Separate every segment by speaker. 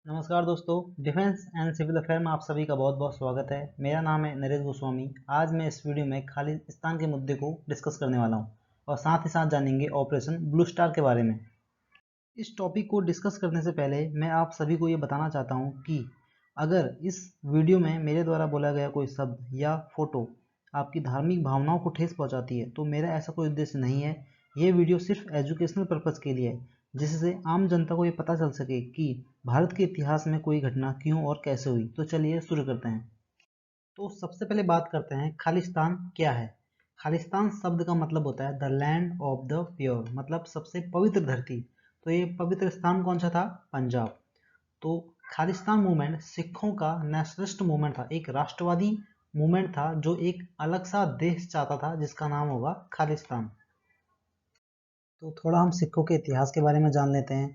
Speaker 1: नमस्कार दोस्तों, defence and civil affair में आप सभी का बहुत बहुत स्वागत है। मेरा नाम है नरेश गोस्वामी। आज मैं इस वीडियो में खालिस्तान के मुद्दे को डिस्कस करने वाला हूं और साथ ही साथ जानेंगे ऑपरेशन ब्लू स्टार के बारे में। इस टॉपिक को डिस्कस करने से पहले मैं आप सभी को ये बताना चाहता हूं कि अगर इस वीडियो में मेरे द्वारा बोला गया कोई शब्द या फोटो आपकी धार्मिक भावनाओं को ठेस पहुंचाती है तो मेरा ऐसा कोई उद्देश्य नहीं है। ये वीडियो सिर्फ एजुकेशनल पर्पज़ के लिए है, जिससे आम जनता को ये पता चल सके कि भारत के इतिहास में कोई घटना क्यों और कैसे हुई। तो चलिए शुरू करते हैं। तो सबसे पहले बात करते हैं खालिस्तान क्या है। खालिस्तान शब्द का मतलब होता है the land of the pure, मतलब सबसे पवित्र धरती। तो ये पवित्र स्थान कौन सा था? पंजाब। तो खालिस्तान मूवमेंट सिखों का नेशनलिस्ट मूवमेंट था, एक राष्ट्रवादी मूवमेंट था जो एक अलग सा देश चाहता था जिसका नाम होगा खालिस्तान। तो थोड़ा हम सिखों के इतिहास के बारे में जान लेते हैं।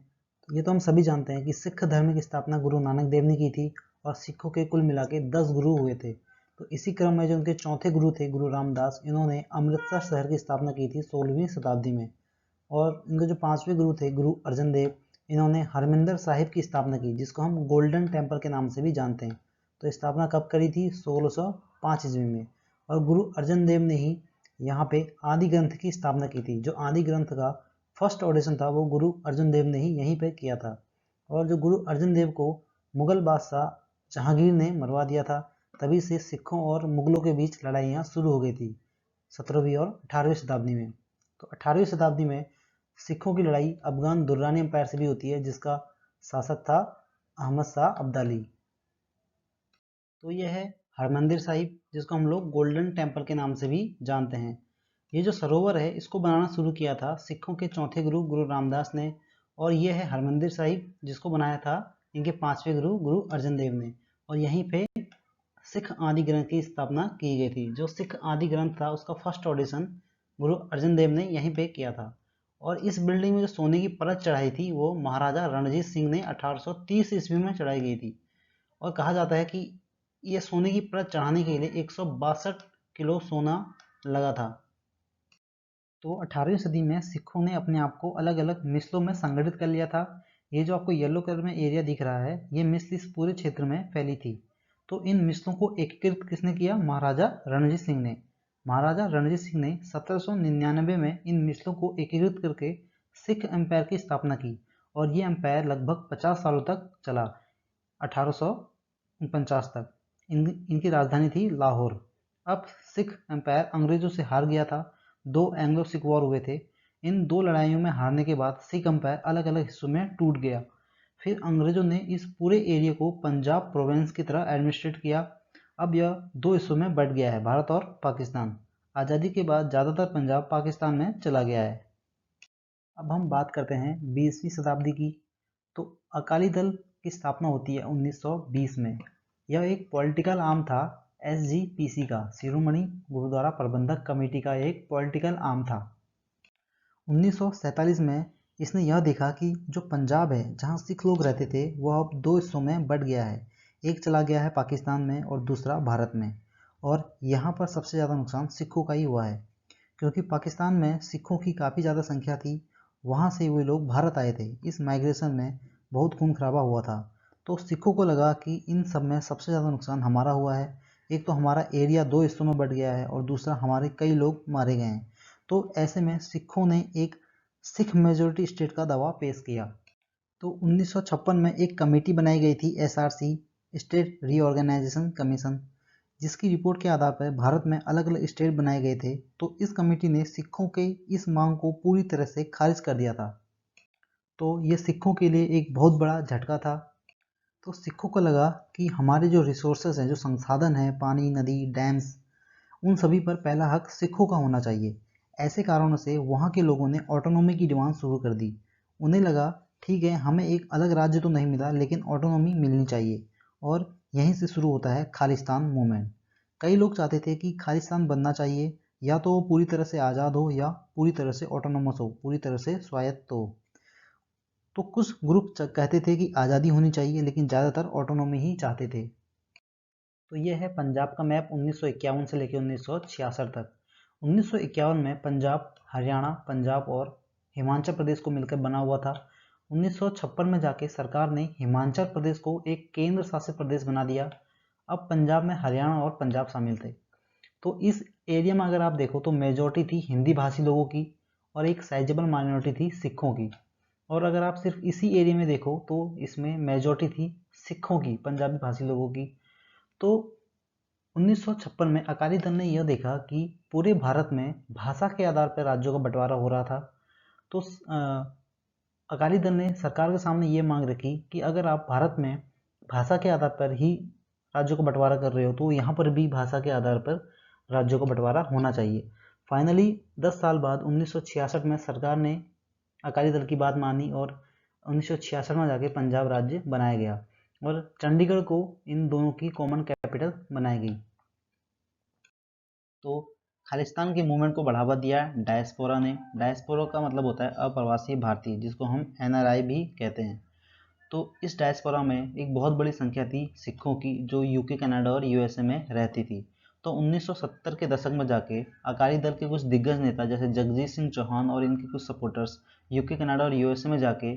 Speaker 1: तो ये तो हम सभी जानते हैं कि सिख धर्म की स्थापना गुरु नानक देव ने की थी और सिखों के कुल मिला के 10 गुरु हुए थे। तो इसी क्रम में जो उनके चौथे गुरु थे गुरु रामदास, इन्होंने अमृतसर शहर की स्थापना की थी 16वीं शताब्दी में। और इनके जो पांचवें गुरु थे गुरु अर्जन देव, इन्होंने हरमिंदर साहिब की स्थापना की, जिसको हम गोल्डन टेम्पल के नाम से भी जानते हैं। तो स्थापना कब करी थी? 1605 ईस्वी में। और गुरु अर्जन देव ने ही यहाँ पे आदि ग्रंथ की स्थापना की थी। जो आदि ग्रंथ का फर्स्ट ऑडिशन था वो गुरु अर्जन देव ने ही यहीं पे किया था। और जो गुरु अर्जन देव को मुगल बादशाह जहांगीर ने मरवा दिया था, तभी से सिखों और मुगलों के बीच लड़ाइयाँ शुरू हो गई थी 17वीं और 18वीं शताब्दी में। तो 18वीं शताब्दी में सिखों की लड़ाई अफगान दुर्रानी एम्पायर से भी होती है, जिसका शासक था अहमद शाह अब्दाली। तो यह है हरमंदिर साहिब, जिसको हम लोग गोल्डन टेम्पल के नाम से भी जानते हैं। ये जो सरोवर है इसको बनाना शुरू किया था सिखों के चौथे गुरु गुरु रामदास ने। और ये है हरमंदिर साहिब, जिसको बनाया था इनके पांचवें गुरु गुरु अर्जन देव ने। और यहीं पे सिख आदि ग्रंथ की स्थापना की गई थी। जो सिख आदि ग्रंथ था उसका फर्स्ट ऑडिशन गुरु अर्जन देव ने यहीं पे किया था। और इस बिल्डिंग में जो सोने की परत चढ़ाई थी वो महाराजा रणजीत सिंह ने 1830 ईस्वी में चढ़ाई गई थी। और कहा जाता है कि ये सोने की परत चढ़ाने के लिए 162 किलो सोना लगा था। तो 18वीं सदी में सिखों ने अपने आप को अलग अलग मिसलों में संगठित कर लिया था। ये जो आपको येलो कलर में एरिया दिख रहा है, ये मिसल इस पूरे क्षेत्र में फैली थी। तो इन मिसलों को एकीकृत किसने किया? महाराजा रणजीत सिंह ने। महाराजा रणजीत सिंह ने 1799 में इन मिसलों को एकीकृत करके सिख एम्पायर की स्थापना की। और ये एम्पायर लगभग 50 सालों तक चला, 1849 तक। इनकी राजधानी थी लाहौर। अब सिख एम्पायर अंग्रेजों से हार गया था। दो एंग्लो सिख वॉर हुए थे। इन दो लड़ाइयों में हारने के बाद सिख एम्पायर अलग अलग हिस्सों में टूट गया। फिर अंग्रेजों ने इस पूरे एरिया को पंजाब प्रोविंस की तरह एडमिनिस्ट्रेट किया। अब यह दो हिस्सों में बट गया है, भारत और पाकिस्तान। आज़ादी के बाद ज़्यादातर पंजाब पाकिस्तान में चला गया है। अब हम बात करते हैं 20वीं शताब्दी की। तो अकाली दल की स्थापना होती है 1920 में। यह एक पॉलिटिकल आर्म था एसजीपीसी का, शिरोमणि गुरुद्वारा प्रबंधक कमेटी का एक पॉलिटिकल आर्म था। 1947 में इसने यह देखा कि जो पंजाब है जहाँ सिख लोग रहते थे वह अब दो हिस्सों में बट गया है। एक चला गया है पाकिस्तान में और दूसरा भारत में। और यहाँ पर सबसे ज़्यादा नुकसान सिखों का ही हुआ है, क्योंकि पाकिस्तान में सिखों की काफ़ी ज़्यादा संख्या थी। वहाँ से वे लोग भारत आए थे। इस माइग्रेशन में बहुत खून खराबा हुआ था। तो सिखों को लगा कि इन सब में सबसे ज़्यादा नुकसान हमारा हुआ है। एक तो हमारा एरिया दो हिस्सों में बट गया है और दूसरा हमारे कई लोग मारे गए हैं। तो ऐसे में सिखों ने एक सिख मेजोरिटी स्टेट का दावा पेश किया। तो 1956 में एक कमेटी बनाई गई थी, एसआरसी, स्टेट रीऑर्गेनाइजेशन कमीशन, जिसकी रिपोर्ट के आधार पर भारत में अलग अलग स्टेट बनाए गए थे। तो इस कमेटी ने सिखों के इस मांग को पूरी तरह से खारिज कर दिया था। तो ये सिखों के लिए एक बहुत बड़ा झटका था। तो सिखों को लगा कि हमारे जो रिसोर्सेज हैं, जो संसाधन हैं, पानी, नदी, डैम्स, उन सभी पर पहला हक सिखों का होना चाहिए। ऐसे कारणों से वहाँ के लोगों ने ऑटोनॉमी की डिमांड शुरू कर दी। उन्हें लगा ठीक है, हमें एक अलग राज्य तो नहीं मिला लेकिन ऑटोनॉमी मिलनी चाहिए। और यहीं से शुरू होता है खालिस्तान मूवमेंट। कई लोग चाहते थे कि खालिस्तान बनना चाहिए, या तो वो पूरी तरह से आज़ाद हो या पूरी तरह से ऑटोनोमस हो, पूरी तरह से स्वायत्त हो। तो कुछ ग्रुप कहते थे कि आज़ादी होनी चाहिए, लेकिन ज़्यादातर ऑटोनॉमी ही चाहते थे। तो ये है पंजाब का मैप 1951 से लेकर 1966 तक। 1951 में पंजाब, हरियाणा, पंजाब और हिमाचल प्रदेश को मिलकर बना हुआ था। 1956 में जाके सरकार ने हिमाचल प्रदेश को एक केंद्र शासित प्रदेश बना दिया। अब पंजाब में हरियाणा और पंजाब शामिल थे। तो इस एरिया में अगर आप देखो तो मेजॉरिटी थी हिंदी भाषी लोगों की और एक साइजेबल माइनॉरिटी थी सिखों की। और अगर आप सिर्फ इसी एरिया में देखो तो इसमें मेजॉरिटी थी सिखों की, पंजाबी भाषी लोगों की। तो 1956 में अकाली दल ने यह देखा कि पूरे भारत में भाषा के आधार पर राज्यों का बंटवारा हो रहा था। तो अकाली दल ने सरकार के सामने ये मांग रखी कि अगर आप भारत में भाषा के आधार पर ही राज्यों का बंटवारा कर रहे हो तो यहाँ पर भी भाषा के आधार पर राज्यों का बंटवारा होना चाहिए। फाइनली 10 साल बाद 1966 में सरकार ने अकाली दल की बात मानी और 1966 में जाके पंजाब राज्य बनाया गया और चंडीगढ़ को इन दोनों की कॉमन कैपिटल बनाई गई। तो खालिस्तान के मूवमेंट को बढ़ावा दिया डायस्पोरा ने। डायस्पोरा का मतलब होता है अप्रवासी भारतीय, जिसको हम NRI भी कहते हैं। तो इस डायस्पोरा में एक बहुत बड़ी संख्या थी सिखों की जो यूके, कनाडा और USA में रहती थी। तो 1970 के दशक में जाके अकाली दल के कुछ दिग्गज नेता जैसे जगजीत सिंह चौहान और इनके कुछ सपोर्टर्स यूके, कनाडा और USA में जाके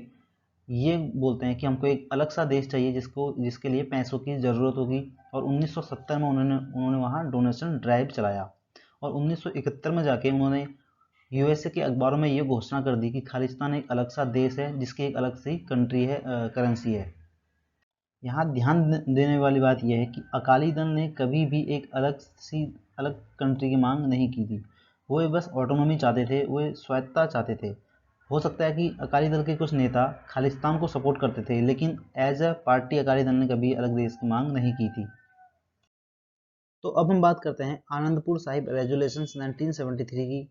Speaker 1: ये बोलते हैं कि हमको एक अलग सा देश चाहिए जिसके लिए पैसों की ज़रूरत होगी। और 1970 में उन्होंने वहाँ डोनेशन ड्राइव चलाया और 1971 में जाके उन्होंने USA के अखबारों में ये घोषणा कर दी कि खालिस्तान एक अलग सा देश है जिसकी एक अलग सी कंट्री है, करेंसी है। यहाँ ध्यान देने वाली बात यह है कि अकाली दल ने कभी भी एक अलग कंट्री की मांग नहीं की थी। वो बस ऑटोनॉमी चाहते थे, वो स्वायत्तता चाहते थे। हो सकता है कि अकाली दल के कुछ नेता खालिस्तान को सपोर्ट करते थे, लेकिन as a party Akali Dal ने कभी अलग देश की मांग नहीं की थी। तो अब हम बात करते हैं आनंदपुर साहिब रेजुलेशंस 1973 की।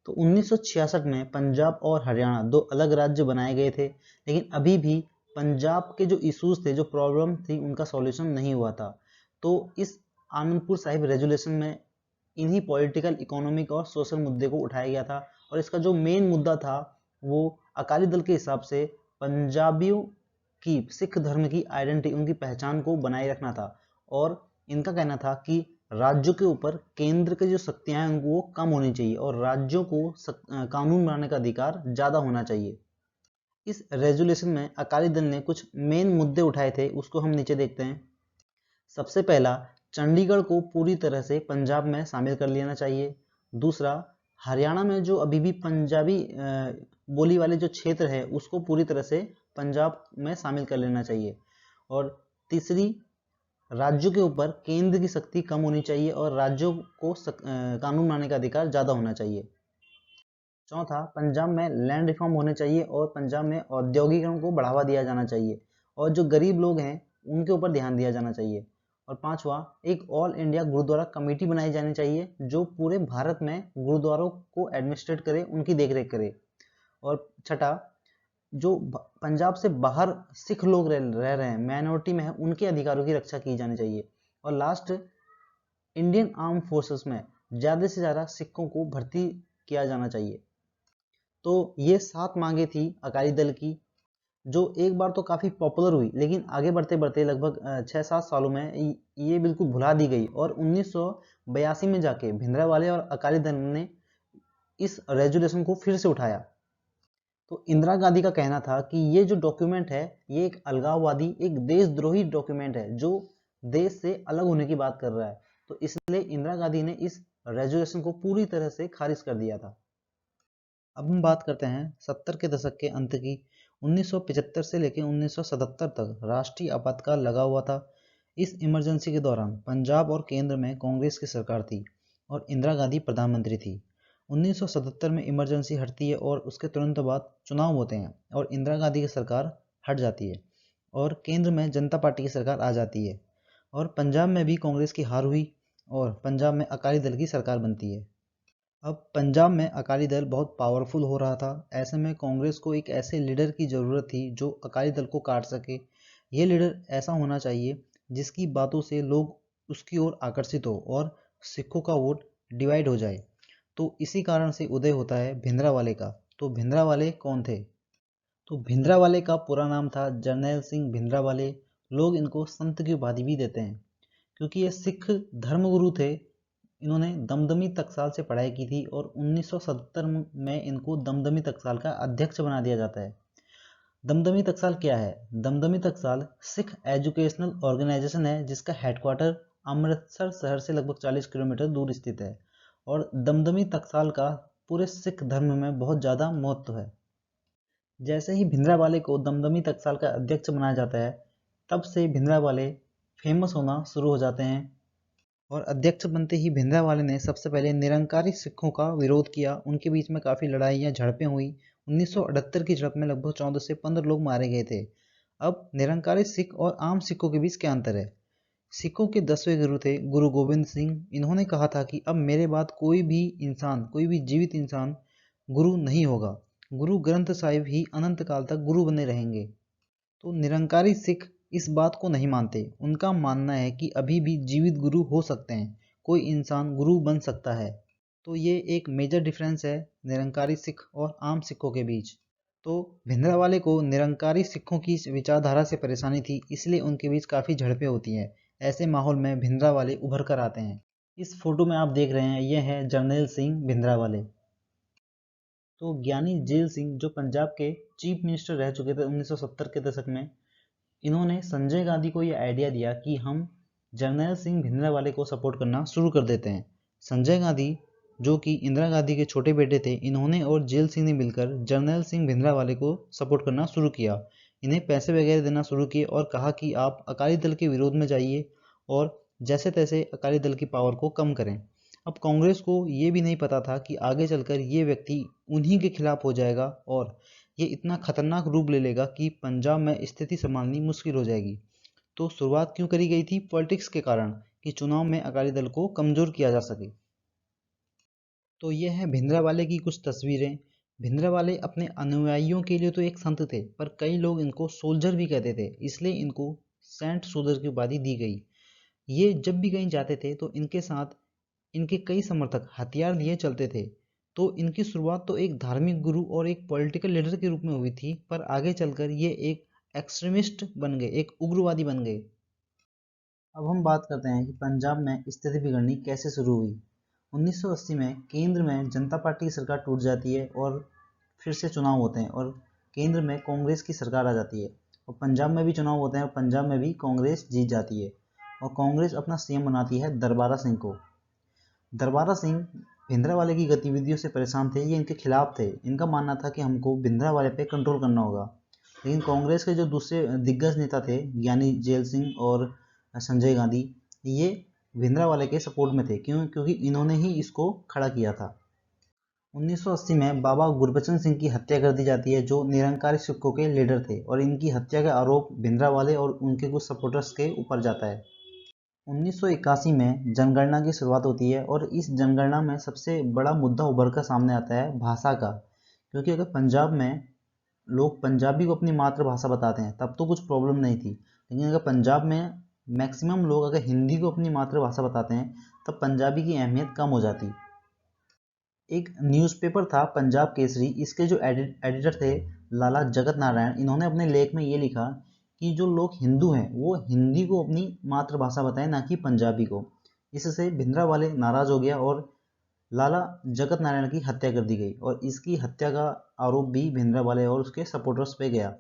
Speaker 1: तो 1966 में पंजाब और हरियाणा दो अलग राज्य बनाए गए थे, लेकिन अभी भी पंजाब के जो इश्यूज थे, जो प्रॉब्लम थी, उनका सॉल्यूशन नहीं हुआ था। तो इस आनंदपुर साहिब रेजुलेशन में इन्हीं पॉलिटिकल, इकोनॉमिक और सोशल मुद्दे को उठाया गया था और इसका जो मेन मुद्दा था वो अकाली दल के हिसाब से पंजाबियों की सिख धर्म की आइडेंटिटी, उनकी पहचान को बनाए रखना था। और इनका कहना था कि राज्यों के ऊपर केंद्र की जो शक्तियां हैं उनको वो कम होनी चाहिए और राज्यों को कानून बनाने का अधिकार ज़्यादा होना चाहिए। इस रेजुलेशन में अकाली दल ने कुछ मेन मुद्दे उठाए थे, उसको हम नीचे देखते हैं। सबसे पहला, चंडीगढ़ को पूरी तरह से पंजाब में शामिल कर लेना चाहिए। दूसरा, हरियाणा में जो अभी भी पंजाबी बोली वाले जो क्षेत्र है उसको पूरी तरह से पंजाब में शामिल कर लेना चाहिए। और तीसरी, राज्यों के ऊपर केंद्र की शक्ति कम होनी चाहिए और राज्यों को कानून बनाने का अधिकार ज़्यादा होना चाहिए। चौथा, पंजाब में लैंड रिफॉर्म होने चाहिए और पंजाब में औद्योगिकरण को बढ़ावा दिया जाना चाहिए और जो गरीब लोग हैं उनके ऊपर ध्यान दिया जाना चाहिए। और पांचवा, एक ऑल इंडिया गुरुद्वारा कमेटी बनाई जानी चाहिए जो पूरे भारत में गुरुद्वारों को एडमिनिस्ट्रेट करे, उनकी देखरेख करे। और छठा, जो पंजाब से बाहर सिख लोग रह रहे हैं, माइनॉरिटी में है, उनके अधिकारों की रक्षा की जानी चाहिए। और लास्ट, इंडियन आर्म फोर्सेस में ज़्यादा से ज़्यादा सिखों को भर्ती किया जाना चाहिए। तो ये 7 मांगे थी अकाली दल की, जो एक बार तो काफ़ी पॉपुलर हुई, लेकिन आगे बढ़ते बढ़ते लगभग 6-7 सालों में ये बिल्कुल भुला दी गई और 1982 में जाके भिंडरावाले और अकाली दल ने इस रेजुलेशन को फिर से उठाया। तो इंदिरा गांधी का कहना था कि ये जो डॉक्यूमेंट है ये एक अलगाववादी, एक देशद्रोही डॉक्यूमेंट है जो देश से अलग होने की बात कर रहा है। तो इसलिए इंदिरा गांधी ने इस रेजुलेशन को पूरी तरह से खारिज कर दिया था। अब हम बात करते हैं 70 के दशक के अंत की। 1975 से लेकर 1977 तक राष्ट्रीय आपातकाल लगा हुआ था। इस इमरजेंसी के दौरान पंजाब और केंद्र में कांग्रेस की सरकार थी और इंदिरा गांधी प्रधानमंत्री थी। 1977 में इमरजेंसी हटती है और उसके तुरंत बाद चुनाव होते हैं और इंदिरा गांधी की सरकार हट जाती है और केंद्र में जनता पार्टी की सरकार आ जाती है और पंजाब में भी कांग्रेस की हार हुई और पंजाब में अकाली दल की सरकार बनती है। अब पंजाब में अकाली दल बहुत पावरफुल हो रहा था। ऐसे में कांग्रेस को एक ऐसे लीडर की ज़रूरत थी जो अकाली दल को काट सके। ये लीडर ऐसा होना चाहिए जिसकी बातों से लोग उसकी ओर आकर्षित हो और सिखों का वोट डिवाइड हो जाए। तो इसी कारण से उदय होता है भिंडरावाले का। तो भिंडरावाले कौन थे? तो भिंडरावाले का पूरा नाम था जरनैल सिंह भिंडरावाले। लोग इनको संत की उपाधि भी देते हैं क्योंकि ये सिख धर्मगुरु थे। इन्होंने दमदमी टकसाल से पढ़ाई की थी और 1977 में इनको दमदमी टकसाल का अध्यक्ष बना दिया जाता है। दमदमी टकसाल क्या है? दमदमी टकसाल सिख एजुकेशनल ऑर्गेनाइजेशन है जिसका हेडक्वार्टर अमृतसर शहर से लगभग 40 किलोमीटर दूर स्थित है। और दमदमी टकसाल का पूरे सिख धर्म में बहुत ज़्यादा महत्व है। जैसे ही भिंडरावाले को दमदमी टकसाल का अध्यक्ष बनाया जाता है, तब से भिंडरावाले फेमस होना शुरू हो जाते हैं। और अध्यक्ष बनते ही भिंडरावाले ने सबसे पहले निरंकारी सिखों का विरोध किया। उनके बीच में काफ़ी लड़ाइयाँ झड़पें हुई। 1978 की झड़प में लगभग 14 से 15 लोग मारे गए थे। अब निरंकारी सिख और आम सिखों के बीच क्या अंतर है? सिखों के 10वें गुरु थे गुरु गोविंद सिंह। इन्होंने कहा था कि अब मेरे बाद कोई भी जीवित इंसान गुरु नहीं होगा। गुरु ग्रंथ साहिब ही अनंत काल तक गुरु बने रहेंगे। तो निरंकारी सिख इस बात को नहीं मानते। उनका मानना है कि अभी भी जीवित गुरु हो सकते हैं, कोई इंसान गुरु बन सकता है। तो ये एक मेजर डिफरेंस है निरंकारी सिख और आम सिखों के बीच। तो भिंडरावाले को निरंकारी सिखों की विचारधारा से परेशानी थी, इसलिए उनके बीच काफ़ी झड़पें होती हैं। ऐसे माहौल में भिंडरावाले उभर कर आते हैं। इस फोटो में आप देख रहे हैं, ये है जर्नैल सिंह भिंडरावाले। तो ज्ञानी जेल सिंह जो पंजाब के चीफ मिनिस्टर रह चुके थे 1970 के दशक में, इन्होंने संजय गांधी को ये आइडिया दिया कि हम जर्नैल सिंह भिंडरावाले को सपोर्ट करना शुरू कर देते हैं। संजय गांधी जो कि इंदिरा गांधी के छोटे बेटे थे, इन्होंने और जेल सिंह ने मिलकर जर्नैल सिंह भिंडरावाले को सपोर्ट करना शुरू किया। इन्हें पैसे वगैरह देना शुरू किए और कहा कि आप अकाली दल के विरोध में जाइए और जैसे तैसे अकाली दल की पावर को कम करें। अब कांग्रेस को ये भी नहीं पता था कि आगे चलकर ये व्यक्ति उन्हीं के खिलाफ हो जाएगा और ये इतना खतरनाक रूप ले लेगा कि पंजाब में स्थिति संभालनी मुश्किल हो जाएगी। तो शुरुआत क्यों करी गई थी? पॉलिटिक्स के कारण, कि चुनाव में अकाली दल को कमजोर किया जा सके। तो ये है भिंडरावाले की कुछ तस्वीरें। भिंडरावाले अपने अनुयायियों के लिए तो एक संत थे, पर कई लोग इनको सोल्जर भी कहते थे, इसलिए इनको सेंट सोल्जर की उपाधि दी गई। ये जब भी कहीं जाते थे तो इनके साथ इनके कई समर्थक हथियार लिए चलते थे। तो इनकी शुरुआत तो एक धार्मिक गुरु और एक पॉलिटिकल लीडर के रूप में हुई थी, पर आगे चलकर ये एक एक्सट्रीमिस्ट बन गए, एक उग्रवादी बन गए। अब हम बात करते हैं कि पंजाब में स्थिति बिगड़नी कैसे शुरू हुई। 1980 में केंद्र में जनता पार्टी की सरकार टूट जाती है और फिर से चुनाव होते हैं और केंद्र में कांग्रेस की सरकार आ जाती है। और पंजाब में भी चुनाव होते हैं और पंजाब में भी कांग्रेस जीत जाती है और कांग्रेस अपना सीएम बनाती है दरबारा सिंह को। दरबारा सिंह भिंडरावाले की गतिविधियों से परेशान थे, ये इनके खिलाफ थे। इनका मानना था कि हमको भिंडरावाले पे कंट्रोल करना होगा। लेकिन कांग्रेस के जो दूसरे दिग्गज नेता थे, ज्ञानी जेल सिंह और संजय गांधी, ये भिंडरावाले के सपोर्ट में थे। क्योंकि इन्होंने ही इसको खड़ा किया था। 1980 में बाबा गुरबचन सिंह की हत्या कर दी जाती है, जो निरंकारी सिखों के लीडर थे, और इनकी हत्या का आरोप भिंडरावाले और उनके कुछ सपोर्टर्स के ऊपर जाता है। 1981 में जनगणना की शुरुआत होती है और इस जनगणना में सबसे बड़ा मुद्दा उभर कर सामने आता है भाषा का। क्योंकि अगर पंजाब में लोग पंजाबी को अपनी मातृभाषा बताते हैं तब तो कुछ प्रॉब्लम नहीं थी, लेकिन अगर पंजाब में मैक्सिमम लोग अगर हिंदी को अपनी मातृभाषा बताते हैं तब पंजाबी की अहमियत कम हो जाती। एक न्यूज़पेपर था पंजाब केसरी, इसके जो एडिटर थे लाला जगत नारायण, इन्होंने अपने लेख में ये लिखा कि जो लोग हिंदू हैं वो हिंदी को अपनी मातृभाषा बताएं, ना कि पंजाबी को। इससे भिंडरावाले नाराज हो गया और लाला जगत नारायण की हत्या कर दी गई और इसकी हत्या का आरोप भी भिंडरावाले और उसके सपोर्टर्स पे गया।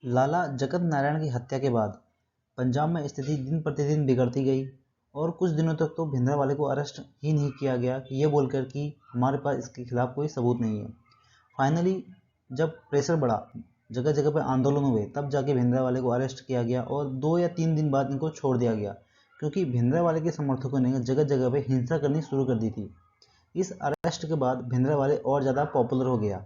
Speaker 1: लाला जगत नारायण की हत्या के बाद पंजाब में स्थिति दिन प्रतिदिन बिगड़ती गई और कुछ दिनों तक तो भिंडरावाले को अरेस्ट ही नहीं किया गया, कि ये बोलकर कि हमारे पास इसके खिलाफ कोई सबूत नहीं है। फाइनली जब प्रेशर बढ़ा, जगह जगह पर आंदोलन हुए, तब जाके भिंडरावाले को अरेस्ट किया गया और 2 या 3 दिन बाद इनको छोड़ दिया गया, क्योंकि भिंडरावाले के समर्थकों ने जगह जगह पे हिंसा करनी शुरू कर दी थी। इस अरेस्ट के बाद भिंडरावाले और ज़्यादा पॉपुलर हो गया।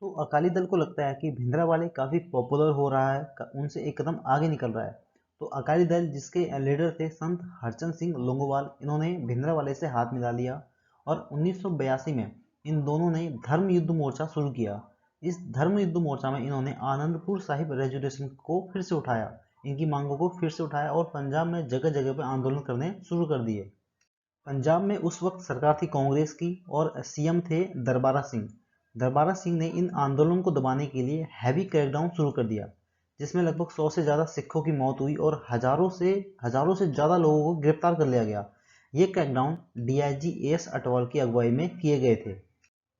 Speaker 1: तो अकाली दल को लगता है कि भिंडरावाले काफ़ी पॉपुलर हो रहा है, उनसे एक कदम आगे निकल रहा है। तो अकाली दल जिसके लीडर थे संत हरचंद सिंह लोंगोवाल, इन्होंने भिंडरावाले से हाथ मिला लिया और 1982 में इन दोनों ने धर्म युद्ध मोर्चा शुरू किया। इस धर्म युद्ध मोर्चा में इन्होंने आनंदपुर साहिब रेजुलेशन को फिर से उठाया, इनकी मांगों को फिर से उठाया और पंजाब में जगह जगह पर आंदोलन करने शुरू कर दिए। पंजाब में उस वक्त सरकार थी कांग्रेस की और सीएम थे दरबारा सिंह। दरबारा सिंह ने इन आंदोलनों को दबाने के लिए हैवी क्रैकडाउन शुरू कर दिया, जिसमें लगभग 100 से ज़्यादा सिखों की मौत हुई और हजारों से ज़्यादा लोगों को गिरफ्तार कर लिया गया। ये क्रैकडाउन डीआईजी एएस अटवाल की अगुवाई में किए गए थे।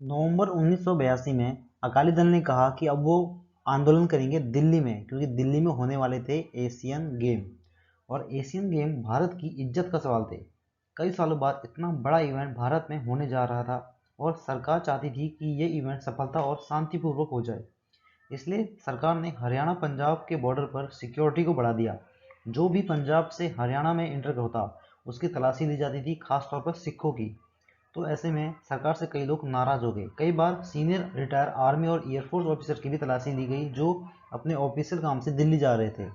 Speaker 1: नवंबर 1982 में अकाली दल ने कहा कि अब वो आंदोलन करेंगे दिल्ली में, क्योंकि दिल्ली में होने वाले थे एशियन गेम, और एशियन गेम भारत की इज्जत का सवाल थे। कई सालों बाद इतना बड़ा इवेंट भारत में होने जा रहा था और सरकार चाहती थी कि ये इवेंट सफलता और शांतिपूर्वक हो जाए। इसलिए सरकार ने हरियाणा पंजाब के बॉर्डर पर सिक्योरिटी को बढ़ा दिया। जो भी पंजाब से हरियाणा में इंटर होता उसकी तलाशी ली जाती थी, खासतौर पर सिखों की। तो ऐसे में सरकार से कई लोग नाराज हो गए। कई बार सीनियर रिटायर आर्मी और एयरफोर्स ऑफिसर की भी तलाशी ली गई जो अपने ऑफिशियल काम से दिल्ली जा रहे थे।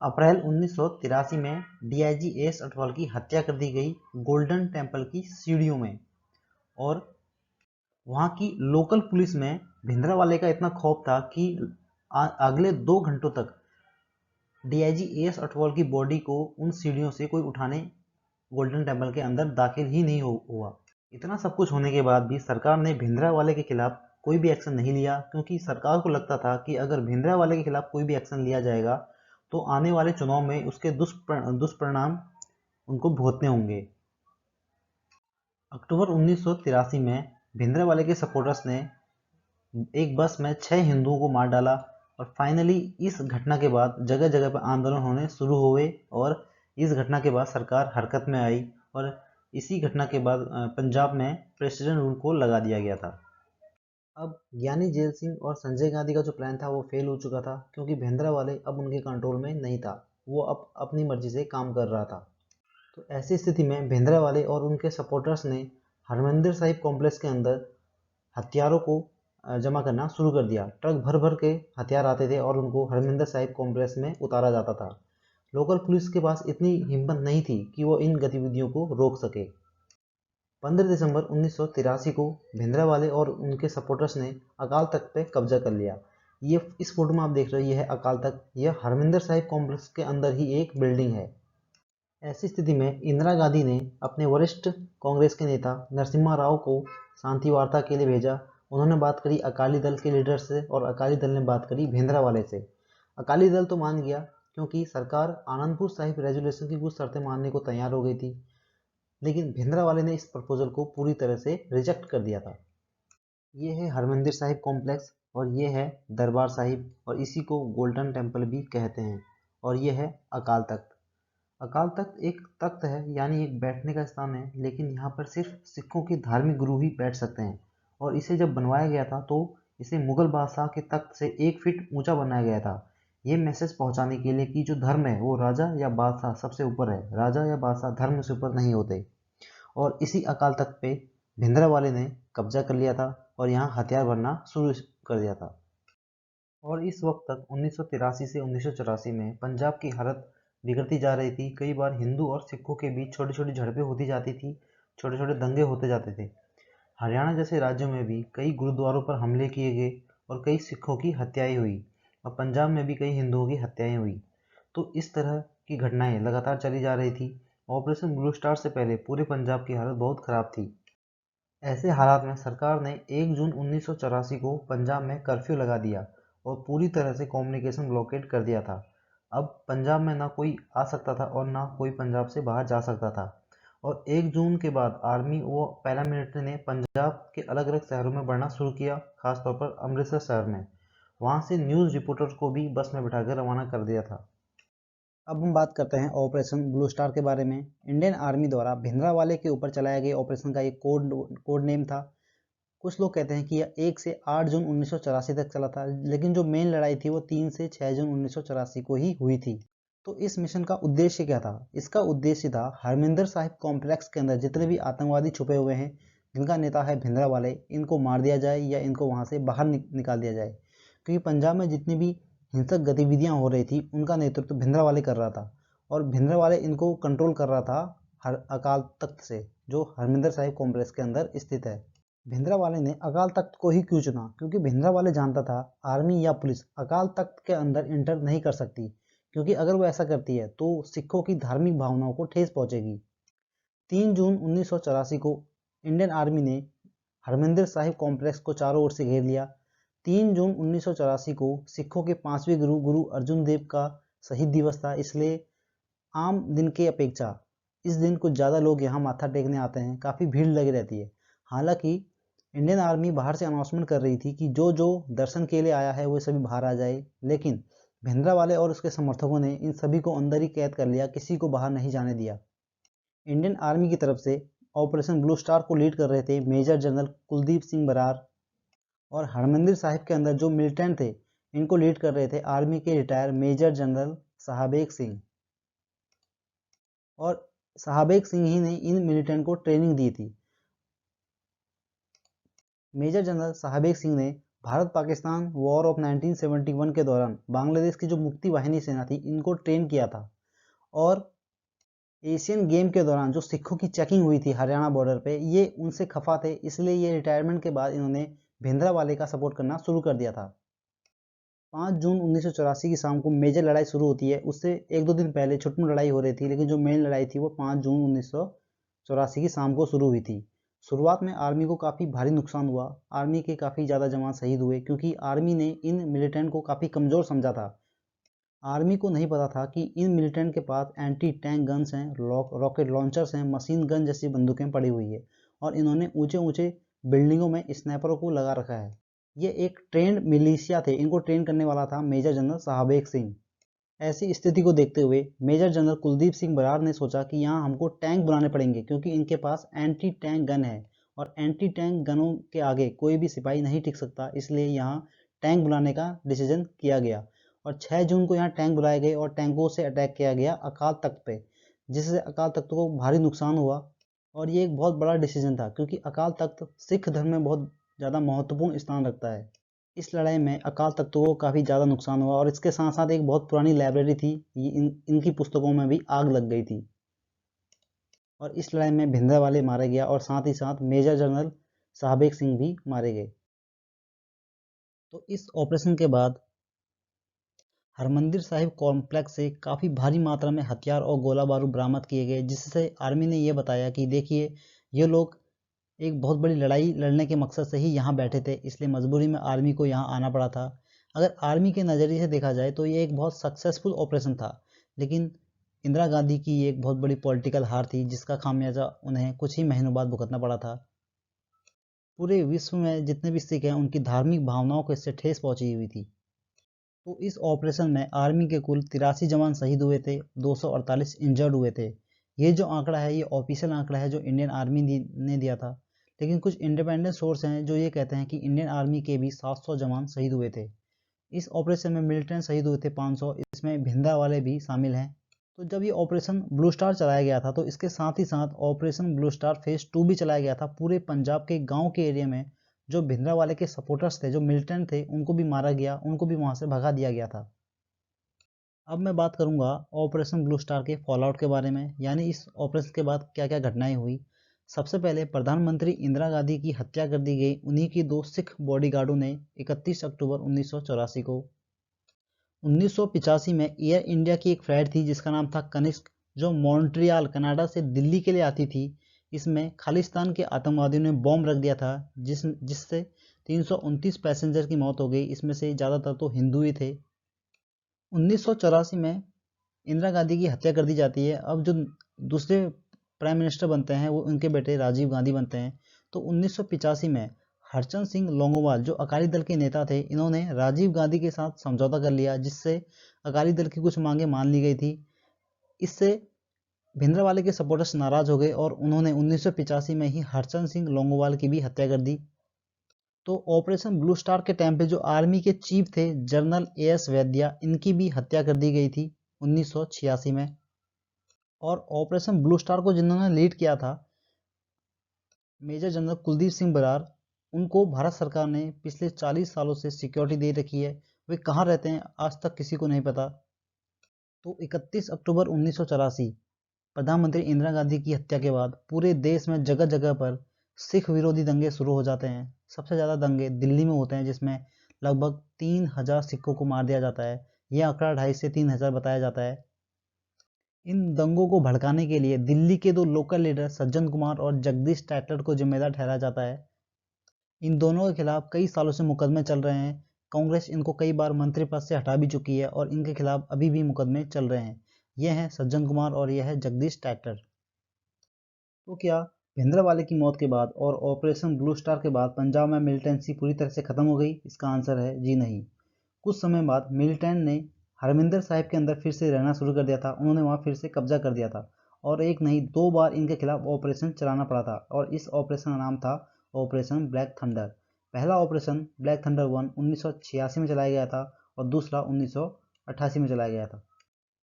Speaker 1: अप्रैल 1983 में डीआईजी एस अटवाल की हत्या कर दी गई गोल्डन टेम्पल की सीढ़ियों में, और वहाँ की लोकल पुलिस में भिंडरावाले का इतना खौफ था कि अगले 2 घंटों तक डीआईजी एस अटवाल की बॉडी को उन सीढ़ियों से कोई उठाने गोल्डन टेम्पल के अंदर दाखिल ही नहीं हुआ। इतना सब कुछ होने के बाद भी सरकार ने भिंडरावाले के खिलाफ कोई भी एक्शन नहीं लिया, क्योंकि सरकार को लगता था कि अगर भिंडरावाले के खिलाफ कोई भी एक्शन लिया जाएगा तो आने वाले चुनाव में उसके दुष्परिणाम उनको भुगतने होंगे। अक्टूबर 1983 में भिंडरावाले के सपोर्टर्स ने एक बस में 6 हिंदुओं को मार डाला, और फाइनली इस घटना के बाद जगह जगह पर आंदोलन होने शुरू हुए, और इस घटना के बाद सरकार हरकत में आई, और इसी घटना के बाद पंजाब में प्रेसिडेंट रूल को लगा दिया गया था। अब ज्ञानी जैल सिंह और संजय गांधी का जो प्लान था वो फेल हो चुका था, क्योंकि भिंडरावाले अब उनके कंट्रोल में नहीं था। वो अब अपनी मर्जी से काम कर रहा था। तो ऐसी स्थिति में भिंडरावाले और उनके सपोर्टर्स ने हरमंदिर साहिब कॉम्प्लेक्स के अंदर हथियारों को जमा करना शुरू कर दिया। ट्रक भर भर के हथियार आते थे और उनको हरमंदिर साहिब कॉम्प्लेक्स में उतारा जाता था। लोकल पुलिस के पास इतनी हिम्मत नहीं थी कि वो इन गतिविधियों को रोक सके। 15 दिसंबर 1983 को भिंडरावाले और उनके सपोर्टर्स ने अकाल तख्त पे कब्जा कर लिया। ये इस फोटो में आप देख रहे हो, ये है अकाल तख्त। यह हरमंदिर साहिब कॉम्प्लेक्स के अंदर ही एक बिल्डिंग है। ऐसी स्थिति में इंदिरा गांधी ने अपने वरिष्ठ कांग्रेस के नेता नरसिम्हा राव को शांति वार्ता के लिए भेजा। उन्होंने बात करी अकाली दल के लीडर से, और अकाली दल ने बात करी भिंडरावाले से। अकाली दल तो मान गया, क्योंकि सरकार आनंदपुर साहिब रेजोल्यूशन की कुछ शर्तें मानने को तैयार हो गई थी, लेकिन भिंडरावाले ने इस प्रपोजल को पूरी तरह से रिजेक्ट कर दिया था। ये है हरमंदिर साहिब कॉम्प्लेक्स, और ये है दरबार साहिब, और इसी को गोल्डन टेम्पल भी कहते हैं। और ये है अकाल तख्त। अकाल तख्त एक तख्त है, यानी एक बैठने का स्थान है, लेकिन यहाँ पर सिर्फ सिखों के धार्मिक गुरु ही बैठ सकते हैं। और इसे जब बनवाया गया था तो इसे मुगल बादशाह के तख्त से 1 फीट ऊंचा बनाया गया था। ये मैसेज पहुंचाने के लिए कि जो धर्म है वो राजा या बादशाह सबसे ऊपर है, राजा या बादशाह धर्म से ऊपर नहीं होते। और इसी अकाल तख्त पे भिंडरावाले ने कब्जा कर लिया था और यहाँ हथियार भरना शुरू कर दिया था। और इस वक्त तक 1983 से 1984 में पंजाब की हालत बिगड़ती जा रही थी। कई बार हिंदू और सिखों के बीच छोटी छोटी झड़पें होती जाती थी, छोटे छोटे दंगे होते जाते थे। हरियाणा जैसे राज्यों में भी कई गुरुद्वारों पर हमले किए गए और कई सिखों की हत्याएं हुई, और पंजाब में भी कई हिंदुओं की हत्याएं हुई। तो इस तरह की घटनाएं लगातार चली जा रही थी। ऑपरेशन ब्लू स्टार से पहले पूरे पंजाब की हालत बहुत ख़राब थी। ऐसे हालात में सरकार ने 1 जून 1984 को पंजाब में कर्फ्यू लगा दिया और पूरी तरह से कम्युनिकेशन ब्लॉकेट कर दिया था। अब पंजाब में ना कोई आ सकता था और ना कोई पंजाब से बाहर जा सकता था। और 1 जून के बाद आर्मी व पैरामिलिट्री ने पंजाब के अलग अलग शहरों में बढ़ना शुरू किया, खासतौर पर अमृतसर शहर में। वहाँ से न्यूज़ रिपोर्टर्स को भी बस में बिठाकर रवाना कर दिया था। अब हम बात करते हैं ऑपरेशन ब्लू स्टार के बारे में। इंडियन आर्मी द्वारा भिंडरावाले के ऊपर चलाया गया ऑपरेशन का एक कोड नेम था। कुछ लोग कहते हैं कि यह 1 से 8 जून 1984 तक चला था, लेकिन जो मेन लड़ाई थी वो 3 से 6 जून 1984 को ही हुई थी। तो इस मिशन का उद्देश्य क्या था? इसका उद्देश्य था हरमिंदर साहिब कॉम्प्लेक्स के अंदर जितने भी आतंकवादी छुपे हुए हैं, जिनका नेता है भिंडरावाले, इनको मार दिया जाए या इनको वहाँ से बाहर निकाल दिया जाए। क्योंकि पंजाब में जितनी भी हिंसक गतिविधियां हो रही थी उनका नेतृत्व भिंडरावाले कर रहा था, और भिंडरावाले इनको कंट्रोल कर रहा था अकाल तख्त से, जो हरमिंदर साहिब कॉम्प्लेक्स के अंदर स्थित है। भिंडरावाले ने अकाल तख्त को ही क्यों चुना? क्योंकि भिंडरावाले जानता था आर्मी या पुलिस अकाल तख्त के अंदर इंटर नहीं कर सकती, क्योंकि अगर वो ऐसा करती है तो सिखों की धार्मिक भावनाओं को ठेस पहुंचेगी। 3 जून 1984 को इंडियन आर्मी ने हरमिंदर साहिब कॉम्प्लेक्स को चारों ओर से घेर लिया। 3 जून 1984 को सिखों के 5वें गुरु गुरु अर्जुन देव का शहीद दिवस था, इसलिए आम दिन के अपेक्षा इस दिन कुछ ज़्यादा लोग यहाँ माथा टेकने आते हैं, काफ़ी भीड़ लगी रहती है। हालांकि इंडियन आर्मी बाहर से अनाउंसमेंट कर रही थी कि जो जो दर्शन के लिए आया है वो सभी बाहर आ जाए, लेकिन भिंद्रावाले और उसके समर्थकों ने इन सभी को अंदर ही कैद कर लिया, किसी को बाहर नहीं जाने दिया। इंडियन आर्मी की तरफ से ऑपरेशन ब्लू स्टार को लीड कर रहे थे मेजर जनरल कुलदीप सिंह बरार, और हरमंदिर साहिब के अंदर जो मिलिटेंट थे इनको लीड कर रहे थे आर्मी के रिटायर मेजर जनरल साहबेग सिंह। और साहबेग सिंह ही ने इन मिलिटेंट को ट्रेनिंग दी थी। मेजर जनरल साहबेग सिंह ने भारत पाकिस्तान वॉर ऑफ 1971 के दौरान बांग्लादेश की जो मुक्ति वाहिनी सेना थी इनको ट्रेन किया था। और एशियन गेम के दौरान जो सिखों की चेकिंग हुई थी हरियाणा बॉर्डर पे, ये उनसे खफा थे, इसलिए ये रिटायरमेंट के बाद इन्होंने भिंद्रावाले का सपोर्ट करना शुरू कर दिया था। 5 जून 1984 की शाम को मेजर लड़ाई शुरू होती है। उससे एक दो दिन पहले छोटी मोटी लड़ाई हो रही थी, लेकिन जो मेन लड़ाई थी वो 5 जून 1984 की शाम को शुरू हुई थी। शुरुआत में आर्मी को काफ़ी भारी नुकसान हुआ, आर्मी के काफ़ी ज़्यादा जवान शहीद हुए, क्योंकि आर्मी ने इन मिलिटेंट को काफ़ी कमज़ोर समझा था। आर्मी को नहीं पता था कि इन मिलिटेंट के पास एंटी टैंक गन्स हैं, रॉकेट लॉन्चर्स हैं, मशीन गन जैसी बंदूकें पड़ी हुई है, और इन्होंने ऊंचे ऊंचे बिल्डिंगों में स्नैपरों को लगा रखा है। ये एक ट्रेंड मिलिशिया थे, इनको ट्रेन करने वाला था मेजर जनरल साहबेग सिंह। ऐसी स्थिति को देखते हुए मेजर जनरल कुलदीप सिंह बरार ने सोचा कि यहाँ हमको टैंक बनाने पड़ेंगे, क्योंकि इनके पास एंटी टैंक गन है और एंटी टैंक गनों के आगे कोई भी सिपाही नहीं टिक सकता, इसलिए यहाँ टैंक बुलाने का डिसीजन किया गया। और 6 जून को यहाँ टैंक बुलाए गए और टैंकों से अटैक किया गया अकाल तख्त पे, जिससे अकाल तख्त को भारी नुकसान हुआ। और ये एक बहुत बड़ा डिसीजन था, क्योंकि अकाल तख्त सिख धर्म में बहुत ज़्यादा महत्वपूर्ण स्थान रखता है। इस लड़ाई में अकाल तख्त को काफ़ी ज़्यादा नुकसान हुआ, और इसके साथ साथ एक बहुत पुरानी लाइब्रेरी थी, इनकी पुस्तकों में भी आग लग गई थी। और इस लड़ाई में भिंद्रावाले मारे गया, और साथ ही साथ मेजर जनरल साहबेग सिंह भी मारे गए। तो इस ऑपरेशन के बाद हरमंदिर साहिब कॉम्प्लेक्स से काफ़ी भारी मात्रा में हथियार और गोला बारूद बरामद किए गए, जिससे आर्मी ने यह बताया कि देखिए ये लोग एक बहुत बड़ी लड़ाई लड़ने के मकसद से ही यहाँ बैठे थे, इसलिए मजबूरी में आर्मी को यहाँ आना पड़ा था। अगर आर्मी के नज़रिए से देखा जाए तो ये एक बहुत सक्सेसफुल ऑपरेशन था, लेकिन इंदिरा गांधी की ये एक बहुत बड़ी पॉलिटिकल हार थी, जिसका खामियाजा उन्हें कुछ ही महीनों बाद भुगतना पड़ा था। पूरे विश्व में जितने भी सिख हैं उनकी धार्मिक भावनाओं को इससे ठेस पहुंची हुई थी। तो इस ऑपरेशन में आर्मी के कुल 83 जवान शहीद हुए थे, 248 इंजर्ड हुए थे। ये जो आंकड़ा है ये ऑफिशियल आंकड़ा है जो इंडियन आर्मी ने दिया था, लेकिन कुछ इंडिपेंडेंट सोर्स हैं जो ये कहते हैं कि इंडियन आर्मी के भी 700 जवान शहीद हुए थे। इस ऑपरेशन में मिलिटेंट शहीद हुए थे 500, इसमें भिंदा वाले भी शामिल हैं। तो जब ये ऑपरेशन ब्लू स्टार चलाया गया था तो इसके साथ ही साथ ऑपरेशन ब्लू स्टार फेज 2 भी चलाया गया था पूरे पंजाब के गांव के एरिया में। जो भिंद्रावाले के सपोर्टर्स थे, जो मिलिटेंट थे, उनको भी मारा गया, उनको भी वहां से भगा दिया गया था। अब मैं बात करूंगा ऑपरेशन ब्लू स्टार के फॉलआउट के बारे में, यानी इस ऑपरेशन के बाद क्या क्या घटनाएं हुई। सबसे पहले प्रधानमंत्री इंदिरा गांधी की हत्या कर दी गई उन्हीं की 2 सिख बॉडीगार्डों ने 31 अक्टूबर 1984 को। 1985 में एयर इंडिया की एक फ्लाइट थी जिसका नाम था कनिष्क, जो मॉन्ट्रियल कनाडा से दिल्ली के लिए आती थी। इसमें खालिस्तान के आतंकवादियों ने बॉम्ब रख दिया था, जिससे 329 पैसेंजर की मौत हो गई, इसमें से ज़्यादातर तो हिंदू ही थे। 1984 में इंदिरा गांधी की हत्या कर दी जाती है। अब जो दूसरे प्राइम मिनिस्टर बनते हैं वो उनके बेटे राजीव गांधी बनते हैं। तो 1985 में हरचंद सिंह लोंगोवाल जो अकाली दल के नेता थे, इन्होंने राजीव गांधी के साथ समझौता कर लिया, जिससे अकाली दल की कुछ मांगे मान ली गई थी। इससे भिंद्रावाले के सपोर्टर्स नाराज हो गए और उन्होंने 1985 में ही हरचंद सिंह लोंगोवाल की भी हत्या कर दी। तो ऑपरेशन ब्लू स्टार के टाइम पे जो आर्मी के चीफ थे जनरल एएस वैद्या, इनकी भी हत्या कर दी गई थी 1986 में। और ऑपरेशन ब्लू स्टार को जिन्होंने लीड किया था मेजर जनरल कुलदीप सिंह बरार, उनको भारत सरकार ने पिछले 40 सालों से सिक्योरिटी दे रखी है। वे कहाँ रहते हैं आज तक किसी को नहीं पता। तो 31 अक्टूबर 1984 प्रधानमंत्री इंदिरा गांधी की हत्या के बाद पूरे देश में जगह जगह पर सिख विरोधी दंगे शुरू हो जाते हैं। सबसे ज़्यादा दंगे दिल्ली में होते हैं, जिसमें लगभग 3000 सिखों को मार दिया जाता है। यह आंकड़ा 2.5 से 3000 बताया जाता है। इन दंगों को भड़काने के लिए दिल्ली के 2 लोकल लीडर सज्जन कुमार और जगदीश टाइटलर को जिम्मेदार ठहराया जाता है। इन दोनों के खिलाफ कई सालों से मुकदमे चल रहे हैं। कांग्रेस इनको कई बार मंत्री पद से हटा भी चुकी है और इनके खिलाफ अभी भी मुकदमे चल रहे हैं। यह हैं सज्जन कुमार और यह है जगदीश टाइटलर। तो क्या भिंद्रवाले की मौत के बाद और ऑपरेशन ब्लू स्टार के बाद पंजाब में मिलिटेंसी पूरी तरह से खत्म हो गई? इसका आंसर है जी नहीं। कुछ समय बाद मिलिटेंट ने हरमिंदर साहिब के अंदर फिर से रहना शुरू कर दिया था। उन्होंने वहां फिर से कब्जा कर दिया था और एक नहीं 2 बार इनके खिलाफ ऑपरेशन चलाना पड़ा था और इस ऑपरेशन का नाम था ऑपरेशन ब्लैक थंडर। पहला ऑपरेशन ब्लैक थंडर 1 1986 में चलाया गया था और दूसरा 1988 में चलाया गया था।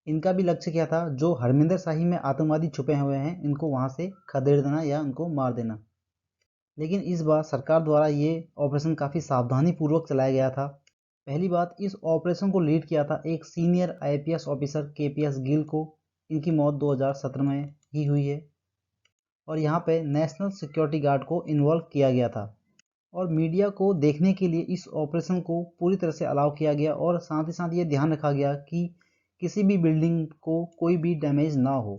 Speaker 1: इनका भी लक्ष्य क्या था? जो हरमिंदर साहिब में आतंकवादी छुपे हुए हैं इनको वहां से खदेड़ देना या उनको मार देना। लेकिन इस बार सरकार द्वारा ये ऑपरेशन काफ़ी सावधानी पूर्वक चलाया गया था। पहली बात, इस ऑपरेशन को लीड किया था एक senior IPS officer KPS Gill को। इनकी मौत 2017 में ही हुई है और यहाँ पे नेशनल सिक्योरिटी गार्ड को इन्वॉल्व किया गया था और मीडिया को देखने के लिए इस ऑपरेशन को पूरी तरह से अलाउ किया गया और साथ ही साथ ये ध्यान रखा गया कि किसी भी बिल्डिंग को कोई भी डैमेज ना हो।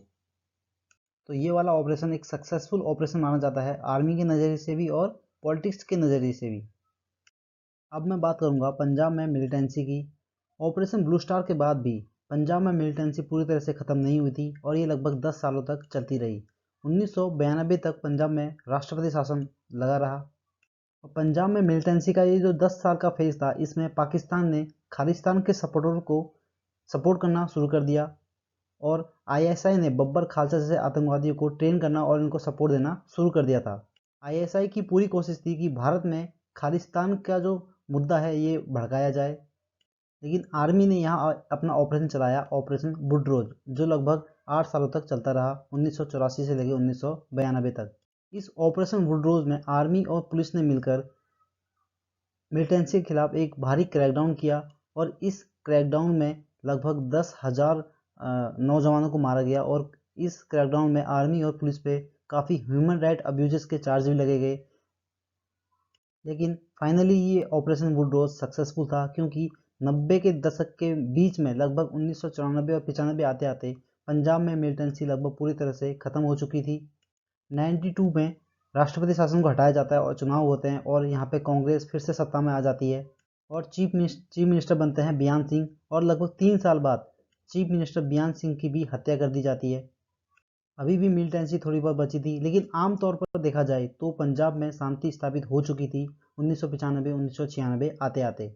Speaker 1: तो ये वाला ऑपरेशन एक सक्सेसफुल ऑपरेशन माना जाता है आर्मी के नज़रिए से भी और पॉलिटिक्स के नज़रिए से भी। अब मैं बात करूंगा पंजाब में मिलिटेंसी की। ऑपरेशन ब्लू स्टार के बाद भी पंजाब में मिलिटेंसी पूरी तरह से ख़त्म नहीं हुई थी और ये लगभग 10 सालों तक चलती रही। 1992 तक पंजाब में राष्ट्रपति शासन लगा रहा और पंजाब में मिलिटेंसी का ये जो 10 साल का फेज था इसमें पाकिस्तान ने खालिस्तान के सपोर्टर को सपोर्ट करना शुरू कर दिया और आईएसआई ने बब्बर खालसा जैसे आतंकवादियों को ट्रेन करना और इनको सपोर्ट देना शुरू कर दिया था। आईएसआई की पूरी कोशिश थी कि भारत में खालिस्तान का जो मुद्दा है ये भड़काया जाए, लेकिन आर्मी ने यहाँ अपना ऑपरेशन चलाया, ऑपरेशन बुडरोज, जो लगभग 8 सालों तक चलता रहा, 1984 से लेकर 1992 तक। इस ऑपरेशन बुडरोज में आर्मी और पुलिस ने मिलकर मिलिटेंसी के खिलाफ एक भारी क्रैकडाउन किया और इस क्रैकडाउन में लगभग 10,000 नौजवानों को मारा गया और इस क्रैकडाउन में आर्मी और पुलिस पे काफ़ी ह्यूमन राइट अब्यूजेस के चार्ज भी लगे गए। लेकिन फाइनली ये ऑपरेशन बुलडोज सक्सेसफुल था क्योंकि 90 के दशक के बीच में लगभग 1994 और 95 आते आते पंजाब में मिलिटेंसी लगभग पूरी तरह से ख़त्म हो चुकी थी। 92 में राष्ट्रपति शासन को हटाया जाता है और चुनाव होते हैं और यहाँ पे कांग्रेस फिर से सत्ता में आ जाती है और चीफ मिनिस्टर बनते हैं बयान सिंह और लगभग 3 साल बाद चीफ मिनिस्टर बयान सिंह की भी हत्या कर दी जाती है। अभी भी मिलिटेंसी थोड़ी बहुत बची थी लेकिन आमतौर पर देखा जाए तो पंजाब में शांति स्थापित हो चुकी थी 1995 1996 आते आते।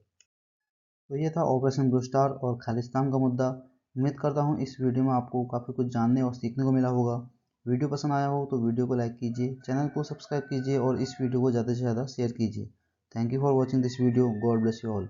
Speaker 1: तो ये था ऑपरेशन ब्लू स्टार और खालिस्तान का मुद्दा। उम्मीद करता हूँ इस वीडियो में आपको काफ़ी कुछ जानने और सीखने को मिला होगा। वीडियो पसंद आया हो तो वीडियो को लाइक कीजिए, चैनल को सब्सक्राइब कीजिए और इस वीडियो को ज़्यादा से ज़्यादा शेयर कीजिए। Thank you for watching this video. God bless you all.